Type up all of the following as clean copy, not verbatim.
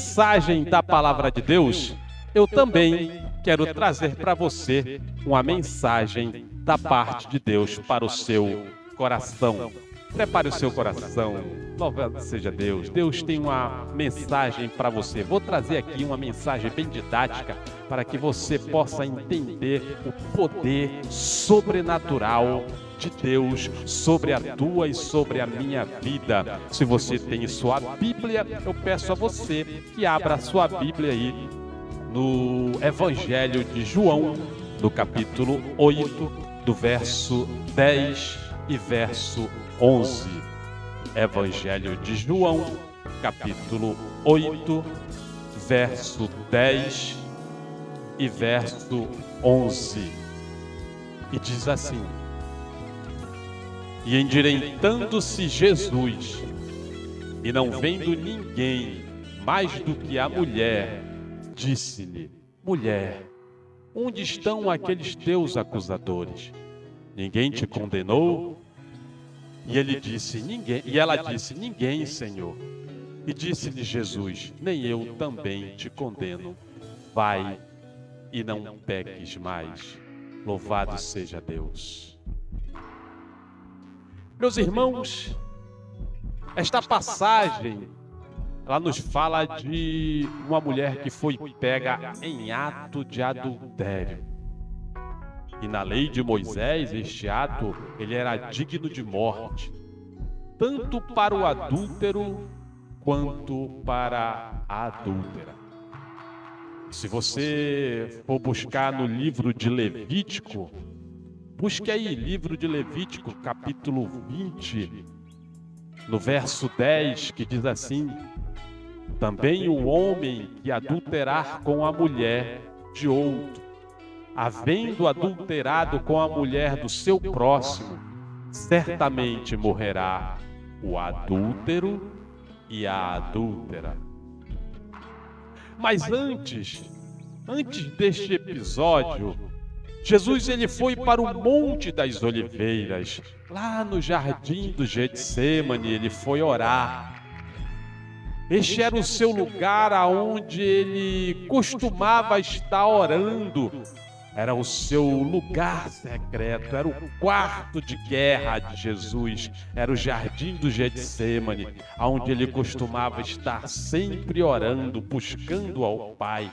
mensagem da Palavra de Deus, eu também quero trazer para você uma mensagem da parte de Deus para o seu coração. Prepare o seu coração, louvado seja Deus. Deus tem uma mensagem para você. Vou trazer aqui uma mensagem bem didática para que você possa entender o poder sobrenatural de Deus sobre a tua e sobre a minha vida. Se você tem sua Bíblia, eu peço a você que abra a sua Bíblia aí no Evangelho de João, no capítulo 8, do verso 10 e verso 11. Evangelho de João, capítulo 8, verso 10 e verso 11. E diz assim: E endireitando-se Jesus, e não vendo ninguém mais do que a mulher, disse-lhe: Mulher, onde estão aqueles teus acusadores? Ninguém te condenou? E ele disse: Ninguém. E ela disse: Ninguém, Senhor. E disse-lhe Jesus: Nem eu também te condeno. Vai e não peques mais. Louvado seja Deus. Meus irmãos, esta passagem, ela nos fala de uma mulher que foi pega em ato de adultério. E na lei de Moisés, este ato, ele era digno de morte, tanto para o adúltero quanto para a adúltera. Se você for buscar no livro de Levítico, busque aí, livro de Levítico, capítulo 20, no verso 10, que diz assim: Também o homem que adulterar com a mulher de outro, havendo adulterado com a mulher do seu próximo, certamente morrerá o adúltero e a adúltera. Mas antes deste episódio, Jesus ele foi para o Monte das Oliveiras, lá no jardim do Getsêmani, ele foi orar. Este era o seu lugar aonde ele costumava estar orando. Era o seu lugar secreto, era o quarto de guerra de Jesus, era o jardim do Getsêmani, onde ele costumava estar sempre orando, buscando ao Pai.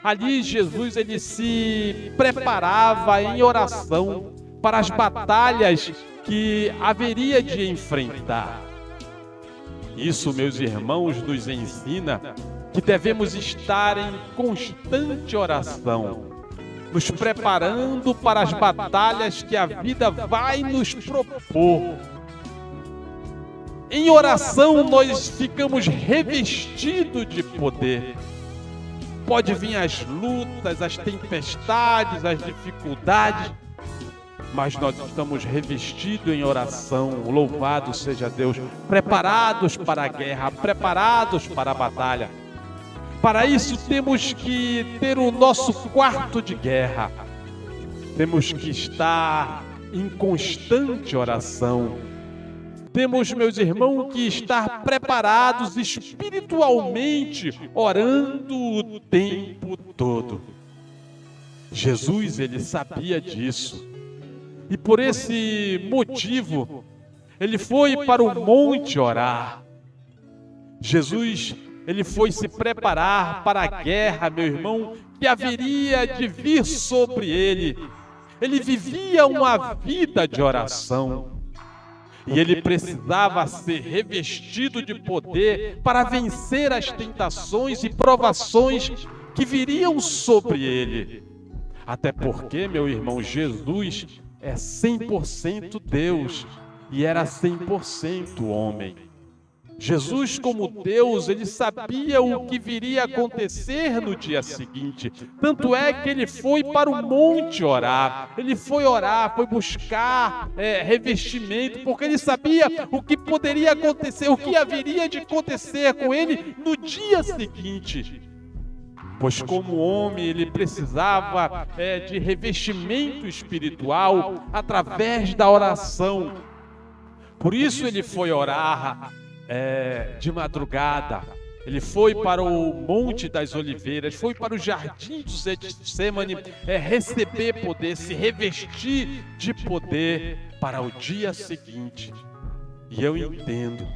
Ali Jesus ele se preparava em oração para as batalhas que haveria de enfrentar. Isso, meus irmãos, nos ensina que devemos estar em constante oração, nos preparando para as batalhas que a vida vai nos propor. Em oração nós ficamos revestidos de poder. Pode vir as lutas, as tempestades, as dificuldades, mas nós estamos revestidos em oração, louvado seja Deus, preparados para a guerra, preparados para a batalha. Para isso temos que ter o nosso quarto de guerra. Temos que estar em constante oração. Temos, meus irmãos, que estar preparados espiritualmente, orando o tempo todo. Jesus, ele sabia disso. E por esse motivo, ele foi para o monte orar. Jesus, ele foi se preparar para a guerra, meu irmão, que haveria de vir sobre ele. Ele vivia uma vida de oração. E ele precisava ser revestido de poder para vencer as tentações e provações que viriam sobre ele. Até porque, meu irmão, Jesus é 100% Deus e era 100% homem. Jesus, como Deus, ele sabia o que viria a acontecer no dia seguinte. Tanto é que ele foi para o monte orar. Ele foi orar, foi buscar revestimento, porque ele sabia o que poderia acontecer, o que haveria de acontecer com ele no dia seguinte. Pois como homem, ele precisava de revestimento espiritual através da oração. Por isso ele foi orar de madrugada. Ele foi para o Monte das Oliveiras, foi para o Jardim do Getsêmani, receber poder, se revestir de poder para o dia seguinte. E eu entendo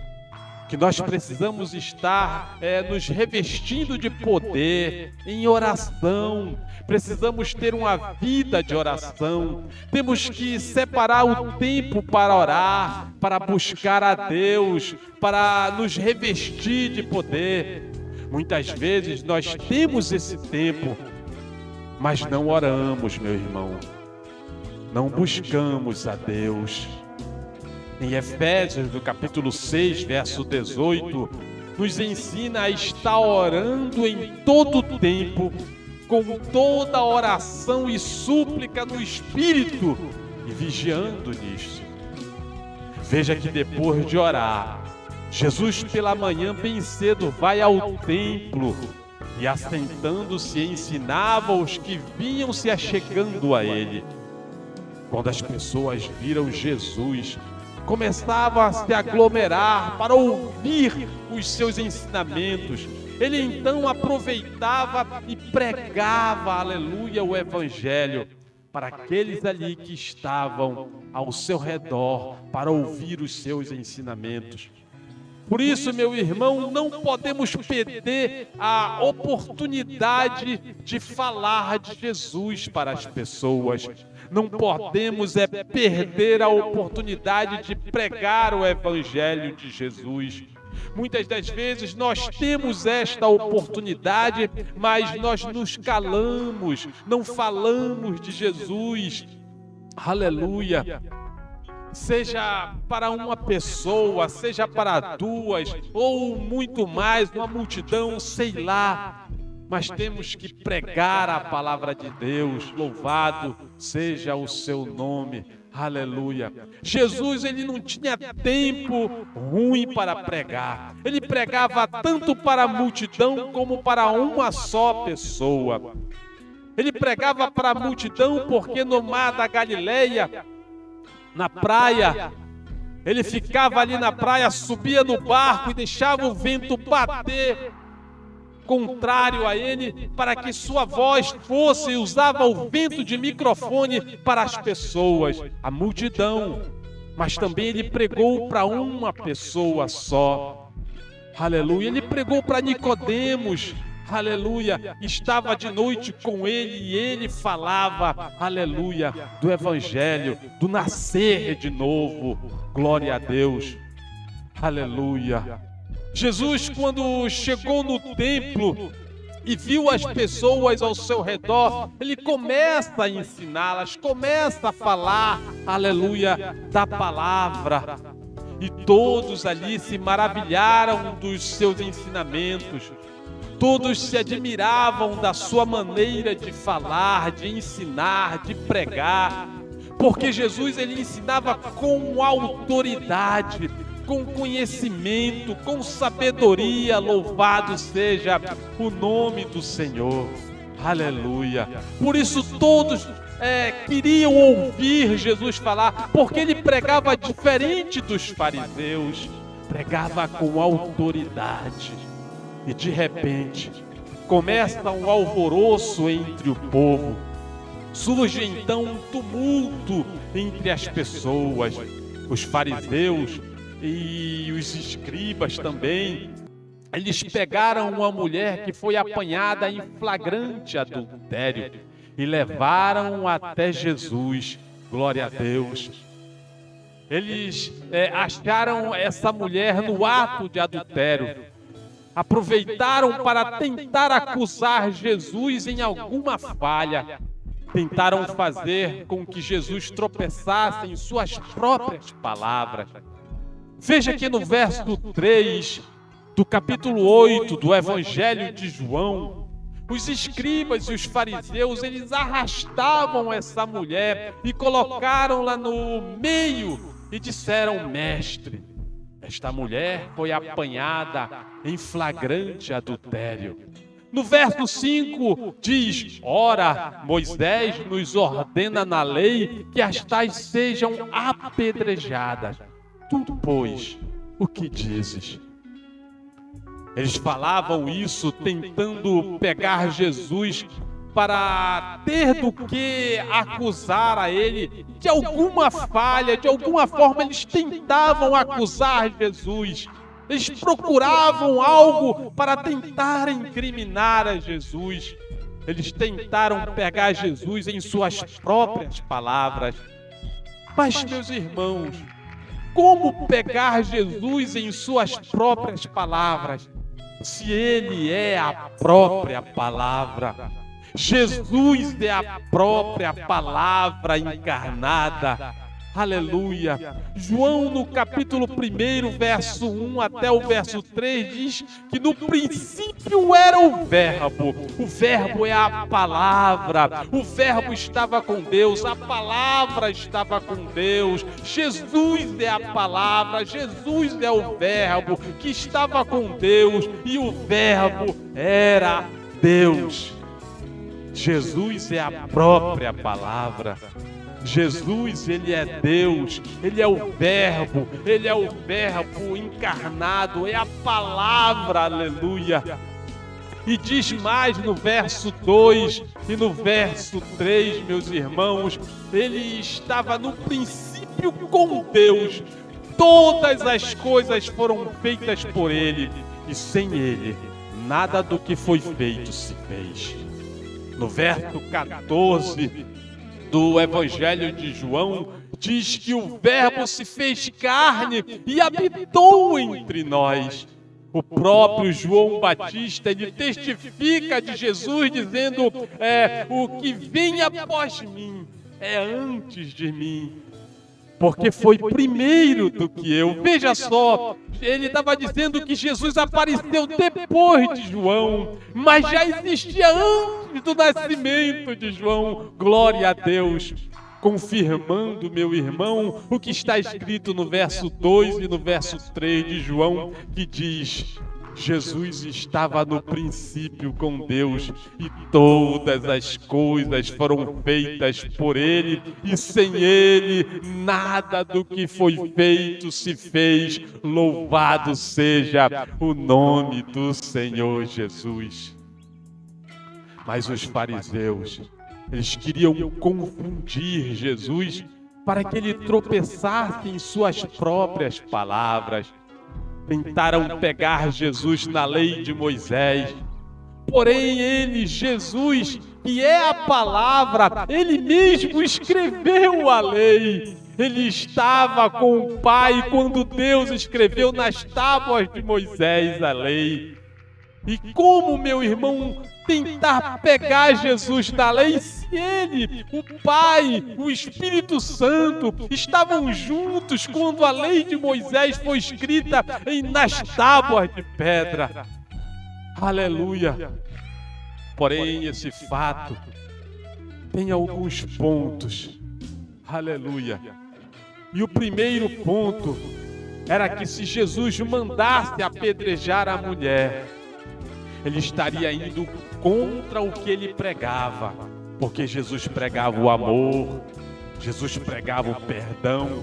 que nós precisamos estar nos revestindo de poder em oração. Precisamos ter uma vida de oração. Temos que separar o tempo para orar, para buscar a Deus, para nos revestir de poder. Muitas vezes nós temos esse tempo, mas não oramos, meu irmão. Não buscamos a Deus. Em Efésios, no capítulo 6, verso 18, nos ensina a estar orando em todo o tempo, com toda oração e súplica no Espírito, e vigiando nisso. Veja que depois de orar, Jesus pela manhã bem cedo vai ao templo e, assentando-se, ensinava os que vinham se achegando a ele. Quando as pessoas viram Jesus, começavam a se aglomerar para ouvir os seus ensinamentos. Ele então aproveitava e pregava, aleluia, o Evangelho para aqueles ali que estavam ao seu redor para ouvir os seus ensinamentos. Por isso, meu irmão, não podemos perder a oportunidade de falar de Jesus para as pessoas. Não podemos perder a oportunidade de pregar o Evangelho de Jesus. Muitas das vezes nós temos esta oportunidade, mas nós nos calamos, não falamos de Jesus. Aleluia! Seja para uma pessoa, seja para duas, ou muito mais, uma multidão, sei lá. Mas temos que pregar a palavra de Deus. Louvado seja o seu nome. Aleluia. Jesus, ele não tinha tempo ruim para pregar. Ele pregava tanto para a multidão como para uma só pessoa. Ele pregava para a multidão porque no mar da Galileia, na praia, ele ficava ali na praia, subia no barco e deixava o vento bater contrário a ele, para que sua voz fosse, e usava o vento de microfone para as pessoas, a multidão. Mas também ele pregou para uma pessoa só. Aleluia. Ele pregou para Nicodemos. Aleluia. Estava de noite com ele e ele falava, aleluia, do Evangelho, do nascer de novo. Glória a Deus. Aleluia. Jesus, quando chegou no templo e viu as pessoas ao seu redor, ele começa a ensiná-las, começa a falar, aleluia, da palavra. E todos ali se maravilharam dos seus ensinamentos. Todos se admiravam da sua maneira de falar, de ensinar, de pregar. Porque Jesus, ele ensinava com autoridade, com conhecimento, com sabedoria. Louvado seja o nome do Senhor. Aleluia. Por isso todos queriam ouvir Jesus falar, porque ele pregava diferente dos fariseus, pregava com autoridade. E de repente começa um alvoroço entre o povo. Surge então um tumulto entre as pessoas. Os fariseus e os escribas também, eles pegaram uma mulher que foi apanhada em flagrante adultério e levaram até Jesus. Glória a Deus. Eles acharam essa mulher no ato de adultério. Aproveitaram para tentar acusar Jesus em alguma falha. Tentaram fazer com que Jesus tropeçasse em suas próprias palavras. Veja que no verso 3 do capítulo 8 do Evangelho de João, os escribas e os fariseus, eles arrastavam essa mulher e colocaram-la no meio e disseram: mestre, esta mulher foi apanhada em flagrante adultério. No verso 5 diz: ora, Moisés nos ordena na lei que as tais sejam apedrejadas. Tu, pois, o que dizes? Eles falavam isso tentando pegar Jesus para ter do que acusar a ele de alguma falha, de alguma forma eles tentavam acusar Jesus. Eles procuravam algo para tentar incriminar a Jesus. Eles tentaram pegar Jesus em suas próprias palavras. Mas, meus irmãos, como pegar Jesus em suas próprias palavras, se Ele é a própria palavra? Jesus é a própria palavra encarnada. Aleluia. João, no capítulo 1, verso 1 até o verso 3, diz que no princípio era o Verbo. O Verbo é a palavra. O Verbo estava com Deus. A palavra estava com Deus. Jesus é a palavra. Jesus é o Verbo que estava com Deus. E o Verbo era Deus. Jesus é a própria palavra. Jesus, Ele é Deus, Ele é o Verbo encarnado, é a palavra, aleluia. E diz mais no verso 2 e no verso 3, meus irmãos, Ele estava no princípio com Deus, todas as coisas foram feitas por Ele, e sem Ele, nada do que foi feito se fez. No verso 14 do Evangelho de João, diz que o Verbo se fez carne e habitou entre nós. O próprio João Batista, ele testifica de Jesus dizendo, o que vem após mim é antes de mim, porque foi primeiro do que eu. Veja só, ele estava dizendo que Jesus apareceu depois de João, mas já existia antes do nascimento de João. Glória a Deus. Confirmando, meu irmão, o que está escrito no verso 2 e no verso 3 de João, que diz: Jesus estava no princípio com Deus e todas as coisas foram feitas por Ele, e sem Ele nada do que foi feito se fez. Louvado seja o nome do Senhor Jesus. Mas os fariseus, eles queriam confundir Jesus para que ele tropeçasse em suas próprias palavras. Tentaram pegar Jesus na lei de Moisés. Porém, ele, Jesus, que é a palavra, ele mesmo escreveu a lei. Ele estava com o Pai quando Deus escreveu nas tábuas de Moisés a lei. E como, meu irmão, tentar pegar Jesus na lei se ele, o Pai, o Espírito Santo estavam juntos quando a lei de Moisés foi escrita nas tábuas de pedra? Aleluia! Porém, esse fato tem alguns pontos. Aleluia! E o primeiro ponto era que se Jesus mandasse apedrejar a mulher, ele estaria indo contra o que ele pregava, porque Jesus pregava o amor, Jesus pregava o perdão,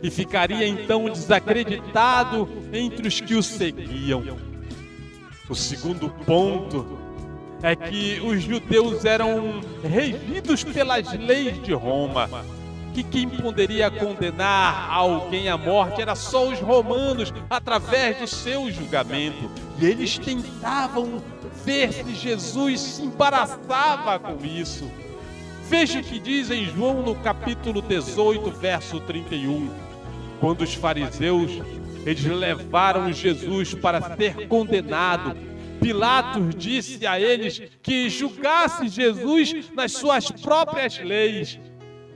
e ficaria então desacreditado entre os que o seguiam. O segundo ponto é que os judeus eram regidos pelas leis de Roma, que quem poderia condenar alguém à morte era só os romanos, através do seu julgamento. E eles tentavam ver se Jesus se embaraçava com isso. Veja o que diz em João no capítulo 18, verso 31. Quando os fariseus, eles levaram Jesus para ser condenado, Pilatos disse a eles que julgasse Jesus nas suas próprias leis.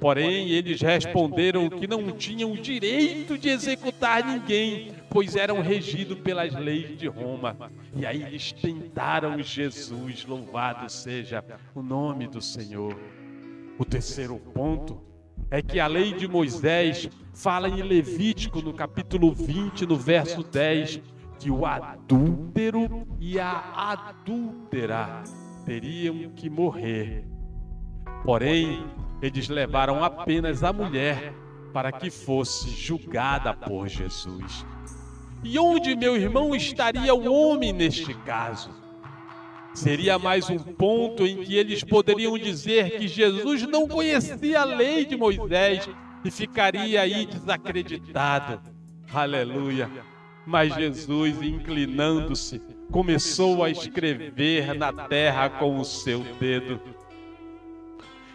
Porém, eles responderam que não tinham o direito de executar ninguém, pois eram regidos pelas leis de Roma. E aí eles tentaram Jesus, louvado seja o nome do Senhor. O terceiro ponto é que a lei de Moisés fala em Levítico, no capítulo 20, no verso 10, que o adúltero e a adúltera teriam que morrer. Porém, eles levaram apenas a mulher para que fosse julgada por Jesus. E onde, meu irmão, estaria o homem neste caso? Seria mais um ponto em que eles poderiam dizer que Jesus não conhecia a lei de Moisés e ficaria aí desacreditado. Aleluia! Mas Jesus, inclinando-se, começou a escrever na terra com o seu dedo.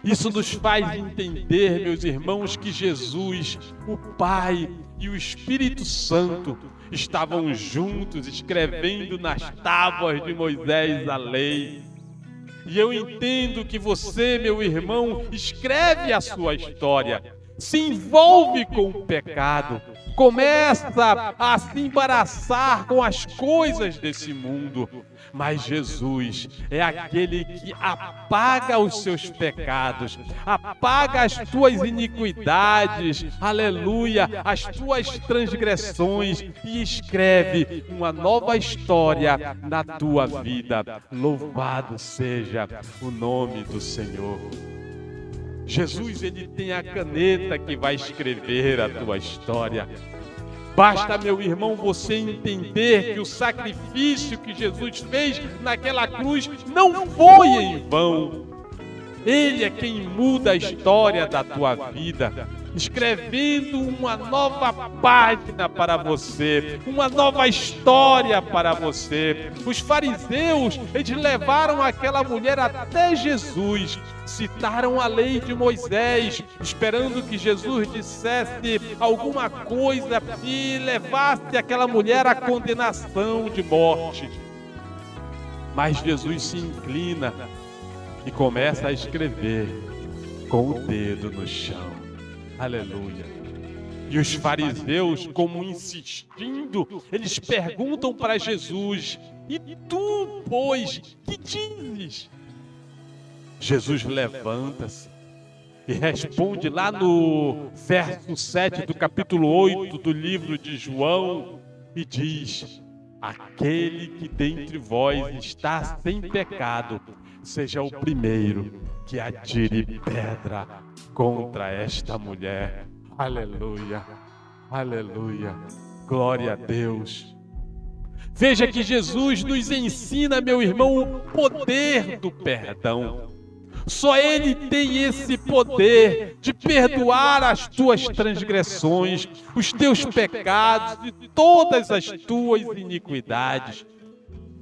Isso nos faz entender, meus irmãos, que Jesus, o Pai e o Espírito Santo estavam juntos escrevendo nas tábuas de Moisés a lei. E eu entendo que você, meu irmão, escreve a sua história, se envolve com o pecado, começa a se embaraçar com as coisas desse mundo. Mas Jesus é aquele que apaga os seus pecados, apaga as tuas iniquidades, aleluia, as tuas transgressões e escreve uma nova história na tua vida. Louvado seja o nome do Senhor. Jesus, ele tem a caneta que vai escrever a tua história. Basta, meu irmão, você entender que o sacrifício que Jesus fez naquela cruz não foi em vão. Ele é quem muda a história da tua vida, escrevendo uma nova página para você, uma nova história para você. Os fariseus, eles levaram aquela mulher até Jesus, citaram a lei de Moisés, esperando que Jesus dissesse alguma coisa e levasse aquela mulher à condenação de morte. Mas Jesus se inclina e começa a escrever com o dedo no chão. Aleluia. E os fariseus, como insistindo, eles perguntam para Jesus: e tu, pois, que dizes? Jesus levanta-se e responde lá no verso 7 do capítulo 8 do livro de João e diz: aquele que dentre vós está sem pecado, seja o primeiro que atire pedra contra esta mulher. Aleluia, aleluia, glória a Deus. Veja que Jesus nos ensina, meu irmão, o poder do perdão. Só Ele tem esse poder de perdoar as tuas transgressões, os teus pecados e todas as tuas iniquidades.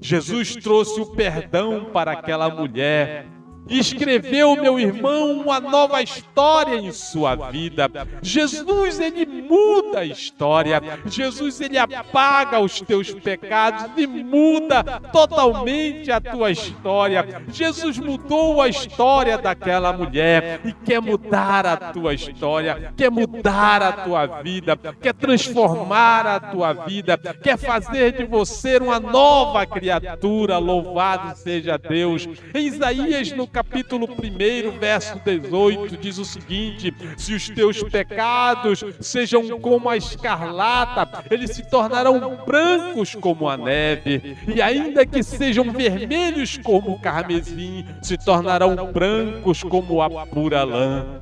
Jesus trouxe o perdão para aquela mulher e escreveu, meu irmão, uma nova história em sua vida. Jesus, ele muda a história. Jesus, ele apaga os teus pecados e muda totalmente a tua história. Jesus mudou a história daquela mulher e quer mudar a tua história, quer mudar a tua vida, quer transformar a tua vida, quer fazer de você uma nova criatura. Louvado seja Deus. Em Isaías, no capítulo 1, verso 18, diz o seguinte: se os teus pecados sejam como a escarlata, eles se tornarão brancos como a neve, e ainda que sejam vermelhos como o carmesim, se tornarão brancos como a pura lã.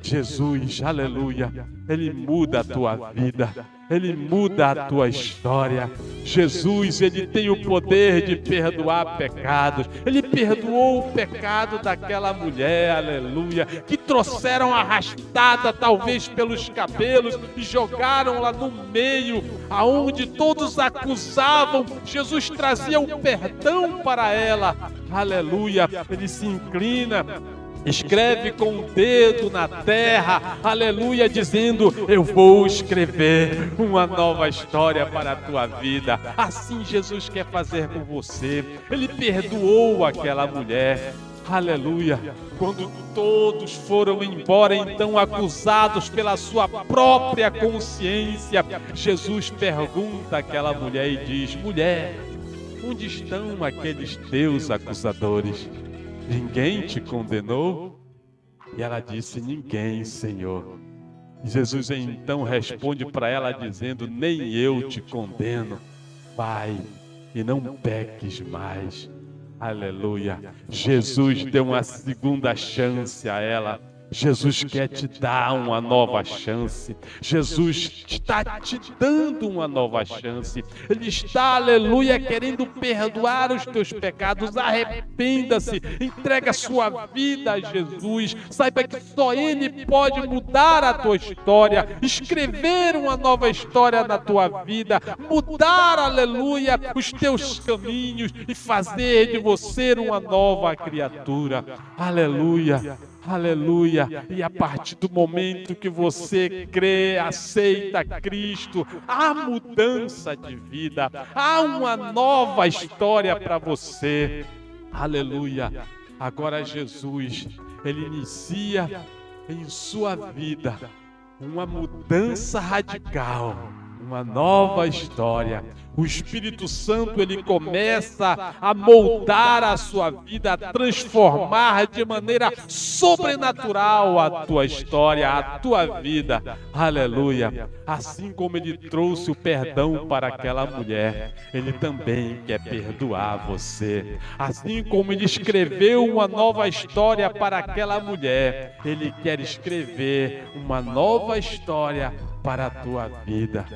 Jesus, aleluia, Ele muda a tua vida, Ele muda a tua história. Jesus, Ele tem o poder de perdoar pecados. Ele perdoou o pecado daquela mulher, aleluia, que trouxeram arrastada talvez pelos cabelos e jogaram lá no meio, aonde todos acusavam. Jesus trazia o perdão para ela, aleluia. Ele se inclina, escreve com o dedo na terra, aleluia, dizendo: eu vou escrever uma nova história para a tua vida. Assim Jesus quer fazer com você. Ele perdoou aquela mulher, aleluia. Quando todos foram embora, então acusados pela sua própria consciência, Jesus pergunta àquela mulher e diz: mulher, onde estão aqueles teus acusadores? Ninguém te condenou? E ela disse: ninguém, Senhor. E Jesus então responde para ela dizendo: nem eu te condeno. Vai e não peques mais. Aleluia. Jesus deu uma segunda chance a ela. Jesus quer te dar uma nova chance. Jesus está te dando uma nova chance. Ele está, aleluia, querendo perdoar os teus pecados. Arrependa-se, entrega a sua vida a Jesus. Saiba que só Ele pode mudar a tua história, escrever uma nova história na tua vida, mudar, aleluia, os teus caminhos e fazer de você uma nova criatura. Aleluia. Aleluia, e a partir do momento que você crê, aceita Cristo, há mudança de vida, há uma nova história para você. Aleluia, agora Jesus, Ele inicia em sua vida uma mudança radical, uma nova história. O Espírito Santo, Ele começa a moldar a sua vida, a transformar de maneira sobrenatural a tua história, a tua vida. Aleluia. Assim como Ele trouxe o perdão para aquela mulher, Ele também quer perdoar você. Assim como Ele escreveu uma nova história para aquela mulher, Ele quer escrever uma nova história para a tua vida.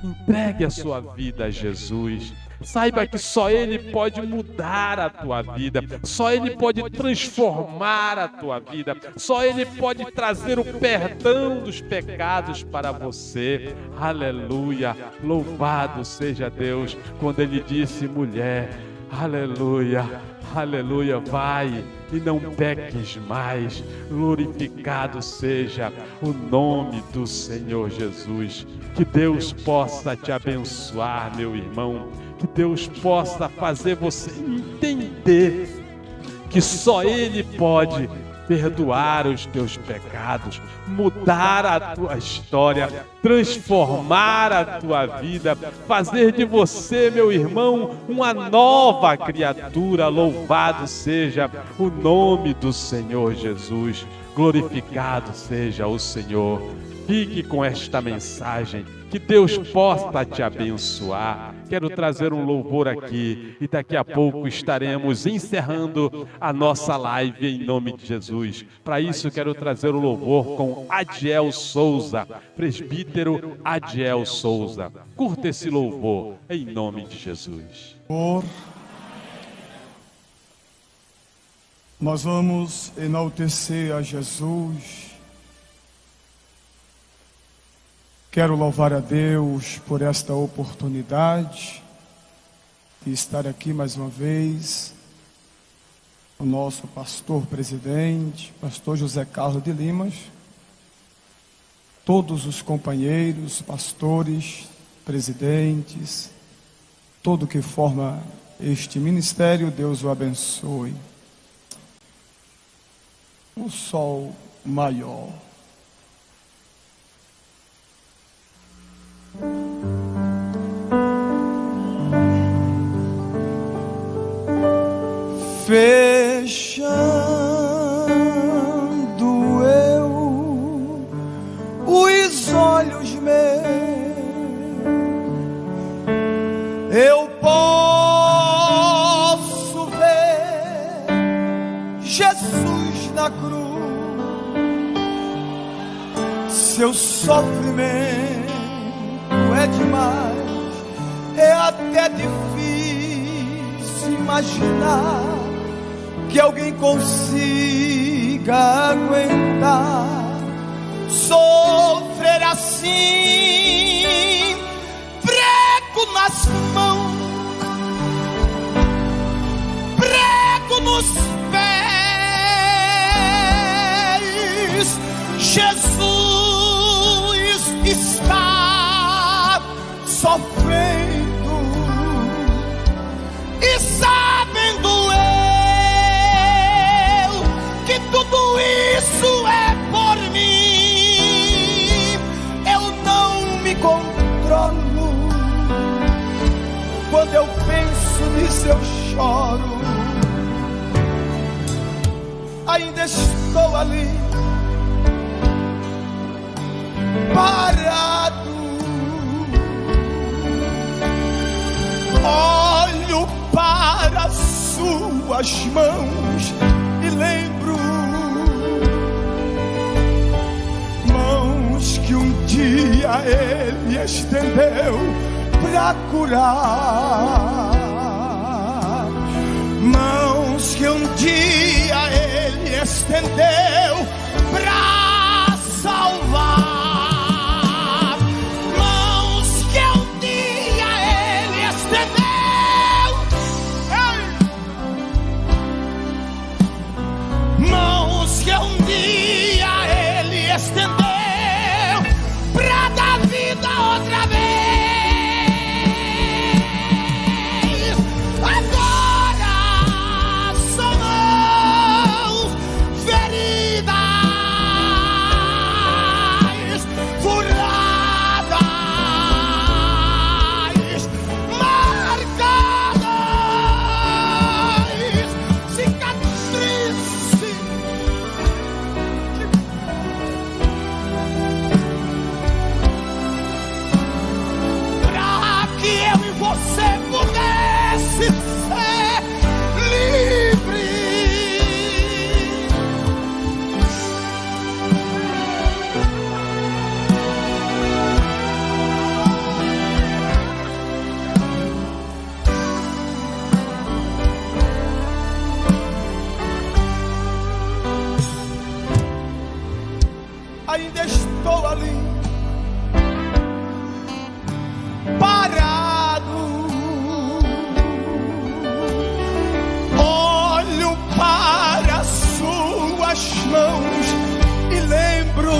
Entregue a sua vida a Jesus. Saiba que só Ele pode mudar a tua vida. Só Ele pode transformar a tua vida. Só Ele pode trazer o perdão dos pecados para você. Aleluia. Louvado seja Deus. Quando Ele disse, mulher, aleluia, aleluia, vai e não peques mais. Glorificado seja o nome do Senhor Jesus. Que Deus possa te abençoar, meu irmão. Que Deus possa fazer você entender que só Ele pode perdoar os teus pecados, mudar a tua história, transformar a tua vida, fazer de você, meu irmão, uma nova criatura. Louvado seja o nome do Senhor Jesus. Glorificado seja o Senhor. Fique com esta mensagem. Que Deus possa te abençoar. Quero trazer um louvor aqui e daqui a pouco estaremos encerrando a nossa live em nome de Jesus. Para isso quero trazer o louvor com Adiel Souza, presbítero Adiel Souza. Curta esse louvor em nome de Jesus. Nós vamos enaltecer a Jesus. Quero louvar a Deus por esta oportunidade de estar aqui mais uma vez. O nosso pastor presidente, pastor José Carlos de Limas, todos os companheiros, pastores, presidentes, todo que forma este ministério, Deus o abençoe. O sol maior. Fechando eu os olhos meus, eu posso ver Jesus na cruz. Seu sofrimento é demais, é até difícil imaginar que alguém consiga aguentar sofrer assim. Prego nas mãos, prego nos pés, Jesus está sofrendo e sabendo que tudo isso é por mim. Eu não me controlo. Quando eu penso nisso eu choro. Ainda estou ali, parado. Olho para suas mãos e lembro dia Ele estendeu para curar, mãos que um dia Ele estendeu para salvar, mãos que um dia Ele estendeu, mãos que um dia Ele estendeu para dar vida outra vez. Agora são mãos feridas, furadas, marcadas, cicatrizes. Para que eu e você pudesse ser livre. Ainda estou ali, parado, olho para suas mãos e lembro,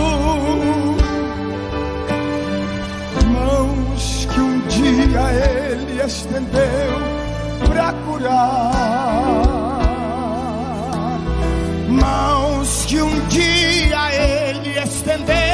mãos que um dia Ele estendeu para curar, mãos que um dia Ele estendeu